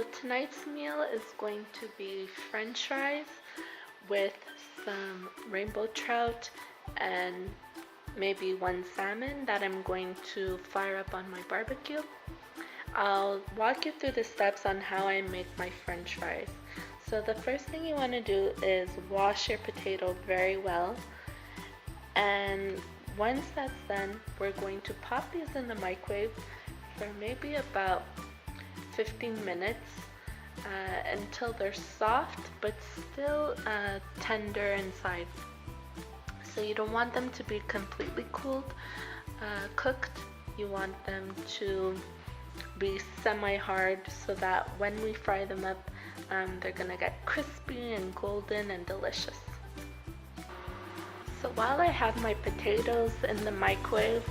So tonight's meal is going to be French fries with some rainbow trout and maybe one salmon that I'm going to fire up on my barbecue. I'll walk you through the steps on how I make my French fries. So the first thing you want to do is wash your potato very well, and once that's done, we're going to pop these in the microwave for maybe about 15 minutes until they're soft but still tender inside. So you don't want them to be completely cooked. You want them to be semi-hard so that when we fry them up, they're gonna get crispy and golden and delicious. So while I have my potatoes in the microwave,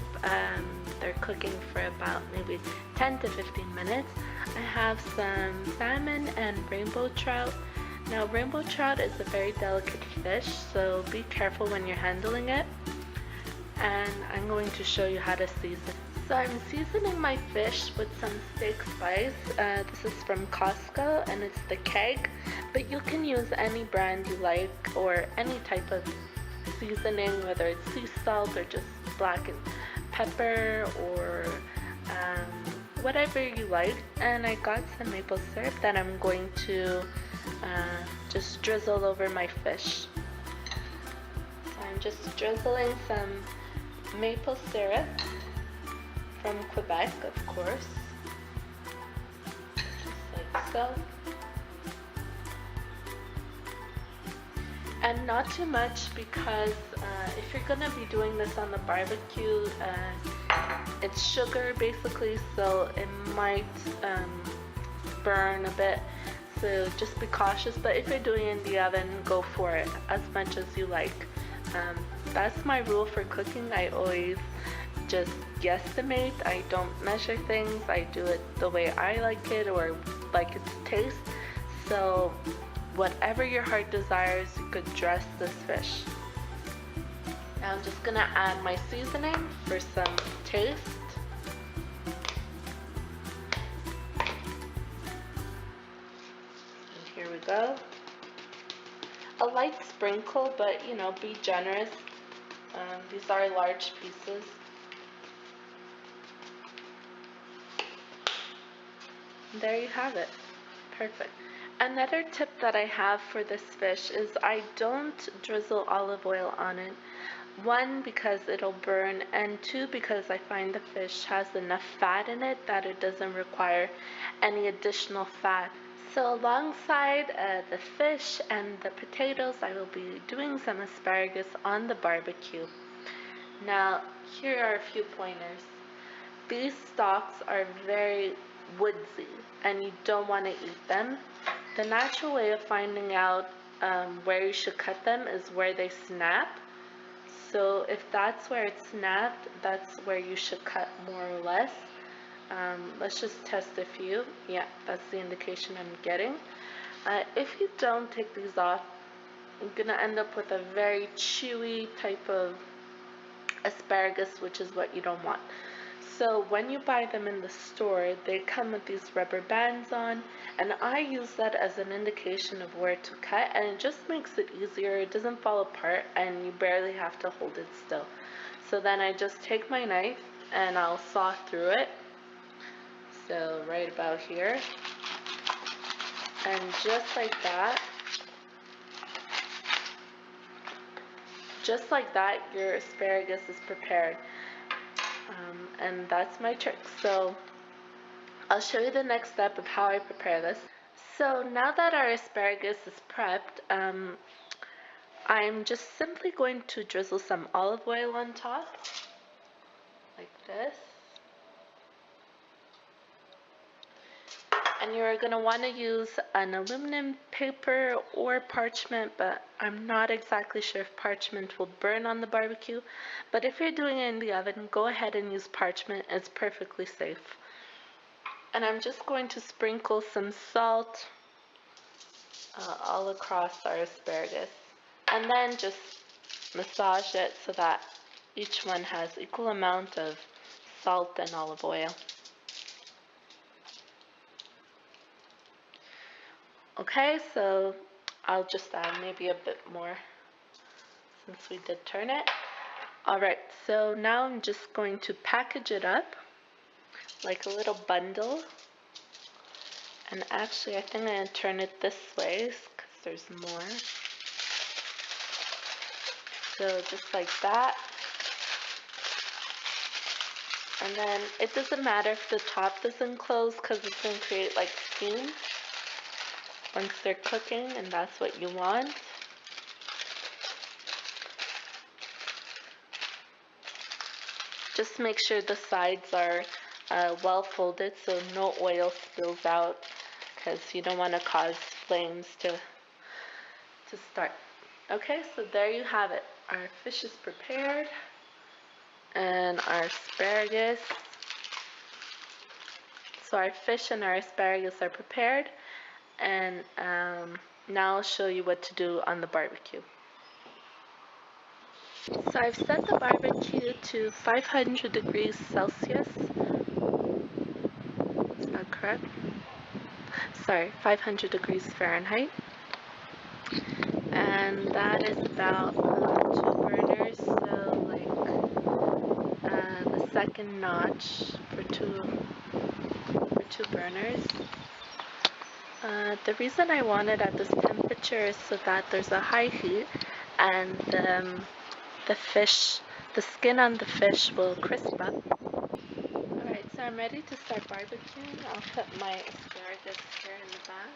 they're cooking for about maybe 10 to 15 minutes. I have some salmon and rainbow trout. Now, rainbow trout is a very delicate fish, so be careful when you're handling it. And I'm going to show you how to season. So I'm seasoning my fish with some steak spice. This is from Costco and it's the keg, but you can use any brand you like or any type of seasoning, whether it's sea salt or just black pepper or whatever you like. And I got some maple syrup that I'm going to just drizzle over my fish. So I'm just drizzling some maple syrup from Quebec, of course, just like so. And not too much, because if you're gonna be doing this on the barbecue, it's sugar basically, so it might burn a bit, so just be cautious. But if you're doing it in the oven, go for it as much as you like. That's my rule for cooking. I always just guesstimate. I don't measure things. I do it the way I like it or like its taste. So whatever your heart desires, you could dress this fish. Now I'm just gonna add my seasoning for some taste. And here we go. A light sprinkle, but you know, be generous. These are large pieces. There you have it. Perfect. Another tip that I have for this fish is I don't drizzle olive oil on it. One, because it'll burn, and two, because I find the fish has enough fat in it that it doesn't require any additional fat. So alongside the fish and the potatoes, I will be doing some asparagus on the barbecue. Now, here are a few pointers. These stalks are very woodsy and you don't want to eat them. The natural way of finding out where you should cut them is where they snap. So if that's where it snapped, that's where you should cut more or less. Let's just test a few. Yeah, that's the indication I'm getting. If you don't take these off, you're gonna end up with a very chewy type of asparagus, which is what you don't want. So when you buy them in the store, they come with these rubber bands on, and I use that as an indication of where to cut, and it just makes it easier. It doesn't fall apart and you barely have to hold it still. So then I just take my knife and I'll saw through it. So right about here. And just like that, your asparagus is prepared. And that's my trick. So I'll show you the next step of how I prepare this. So now that our asparagus is prepped, I'm just simply going to drizzle some olive oil on top, like this. And you're going to want to use an aluminum paper or parchment, but I'm not exactly sure if parchment will burn on the barbecue. But if you're doing it in the oven, go ahead and use parchment. It's perfectly safe. And I'm just going to sprinkle some salt all across our asparagus. And then just massage it so that each one has equal amount of salt and olive oil. Okay, so I'll just add maybe a bit more since we did turn it. Alright, so now I'm just going to package it up like a little bundle. And actually, I think I'm going to turn it this way because there's more. So just like that. And then it doesn't matter if the top doesn't close because it's going to create like steam once they're cooking, and that's what you want. Just make sure the sides are well folded so no oil spills out, because you don't want to cause flames to start. Okay, so there you have it. Our fish is prepared, and our asparagus. So our fish and our asparagus are prepared, and now I'll show you what to do on the barbecue. So I've set the barbecue to 500 degrees Celsius. Is that correct? Sorry, 500 degrees Fahrenheit. And that is about 2 burners, so like the second notch for two burners. The reason I want it at this temperature is so that there's a high heat and the skin on the fish will crisp up. Alright, so I'm ready to start barbecuing. I'll put my asparagus here in the back.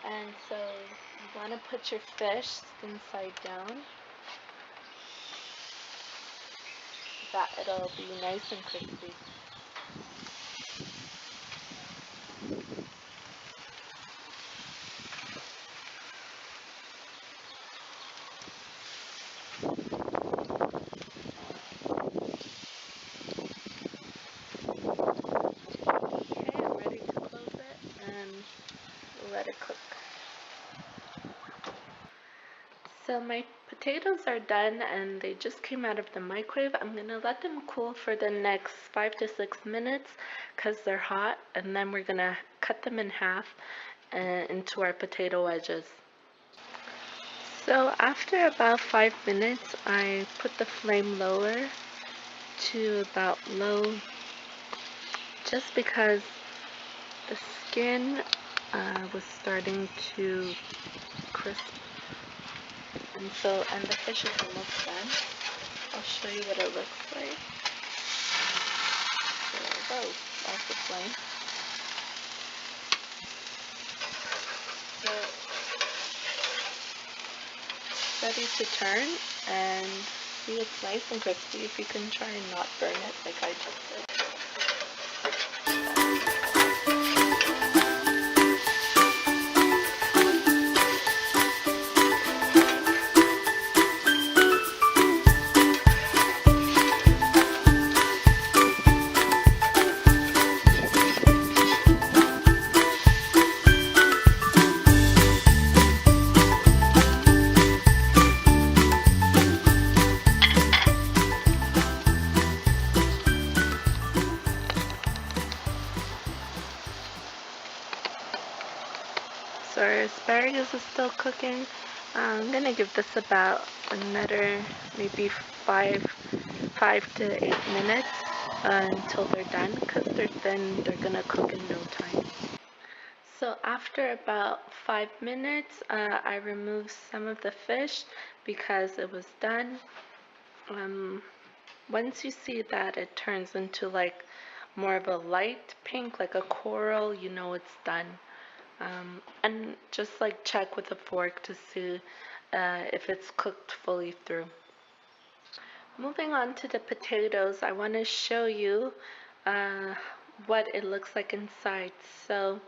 And so you want to put your fish skin side down, so that it'll be nice and crispy. Okay, I'm ready to close it and let it cook. So my potatoes are done and they just came out of the microwave. I'm going to let them cool for the next 5 to 6 minutes because they're hot, and then we're going to cut them in half into our potato wedges. So after about 5 minutes, I put the flame lower to about low, just because the skin was starting to crisp. And the fish is almost done. I'll show you what it looks like. There it goes, off the flame. So, ready to turn, and see, it's nice and crispy. If you can try and not burn it like I just did. So our asparagus is still cooking. I'm gonna give this about another maybe five to 8 minutes until they're done, because they're thin. They're gonna cook in no time. So after about 5 minutes, I removed some of the fish because it was done. Once you see that it turns into like more of a light pink, like a coral, you know it's done. And just like check with a fork to see if it's cooked fully through. Moving on to the potatoes, I want to show you what it looks like inside. So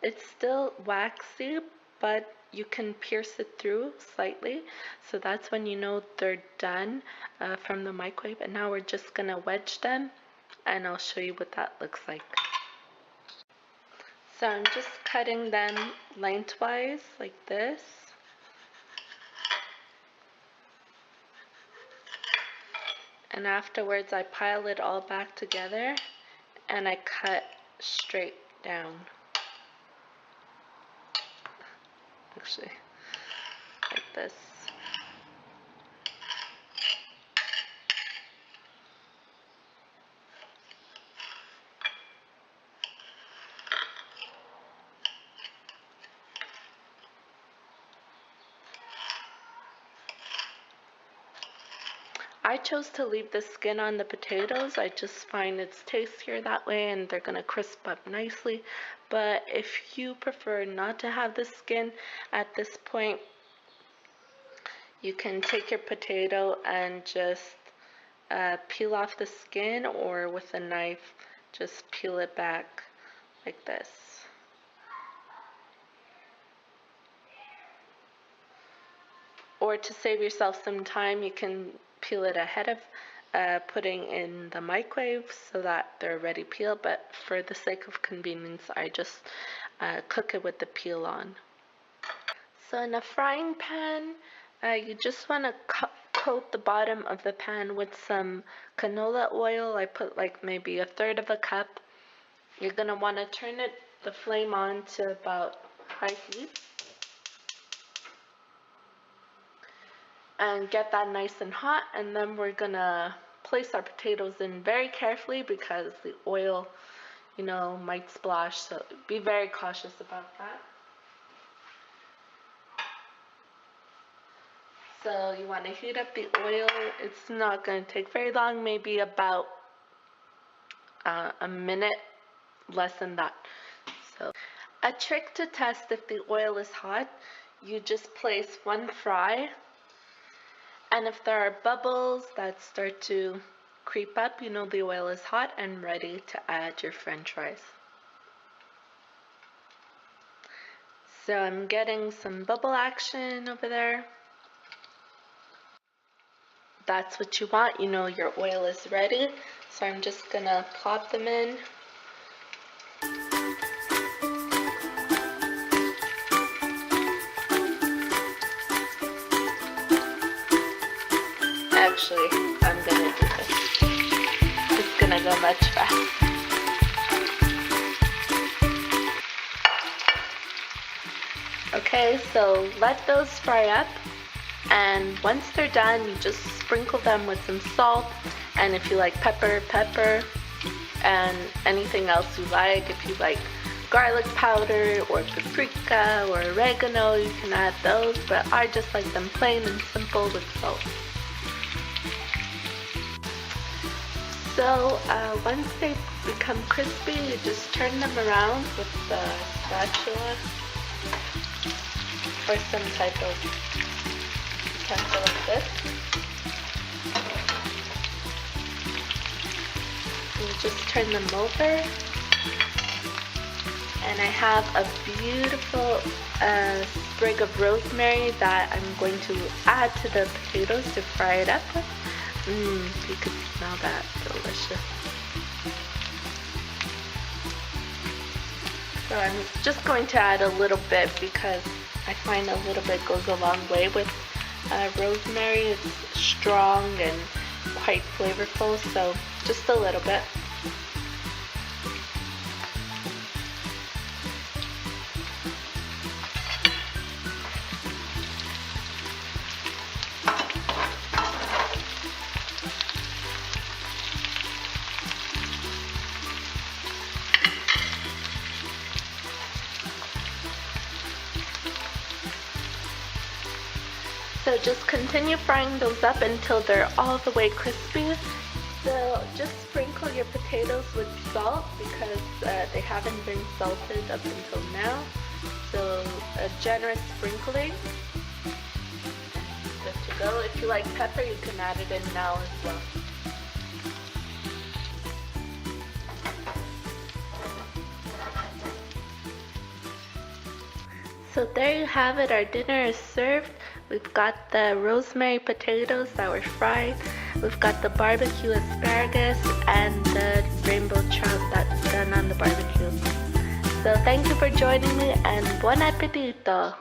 it's still waxy, but you can pierce it through slightly. So that's when you know they're done from the microwave. And now we're just going to wedge them, and I'll show you what that looks like. So I'm just cutting them lengthwise like this. And afterwards I pile it all back together and I cut straight down. actually, like this. I chose to leave the skin on the potatoes. I just find it's tastier that way and they're gonna crisp up nicely. But if you prefer not to have the skin at this point, you can take your potato and just peel off the skin, or with a knife, just peel it back like this. Or to save yourself some time, you can peel it ahead of putting in the microwave so that they're already peeled, but for the sake of convenience, I just cook it with the peel on. So in a frying pan, you just want to coat the bottom of the pan with some canola oil. I put like maybe 1/3 cup. You're going to want to turn the flame on to about high heat. And get that nice and hot, and then we're gonna place our potatoes in very carefully because the oil, might splash, so be very cautious about that. So you want to heat up the oil. It's not going to take very long, maybe about a minute, less than that. So a trick to test if the oil is hot, you just place one fry. And if there are bubbles that start to creep up, the oil is hot and ready to add your French fries. So I'm getting some bubble action over there. That's what you want, your oil is ready. So I'm just gonna plop them in. Actually, I'm gonna do this. It's gonna go much faster. Okay, so let those fry up, and once they're done, you just sprinkle them with some salt, and if you like pepper, and anything else you like. If you like garlic powder or paprika or oregano, you can add those, but I just like them plain and simple with salt. So once they become crispy, you just turn them around with the spatula or some type of utensil like this. You just turn them over, and I have a beautiful sprig of rosemary that I'm going to add to the potatoes to fry it up with. You can smell that, delicious. So I'm just going to add a little bit because I find a little bit goes a long way with rosemary. It's strong and quite flavorful, so just a little bit. So just continue frying those up until they're all the way crispy. So just sprinkle your potatoes with salt because they haven't been salted up until now. So a generous sprinkling. Good to go. If you like pepper, you can add it in now as well. So there you have it, our dinner is served. We've got the rosemary potatoes that were fried. We've got the barbecue asparagus and the rainbow trout that's done on the barbecue. So thank you for joining me and buon appetito!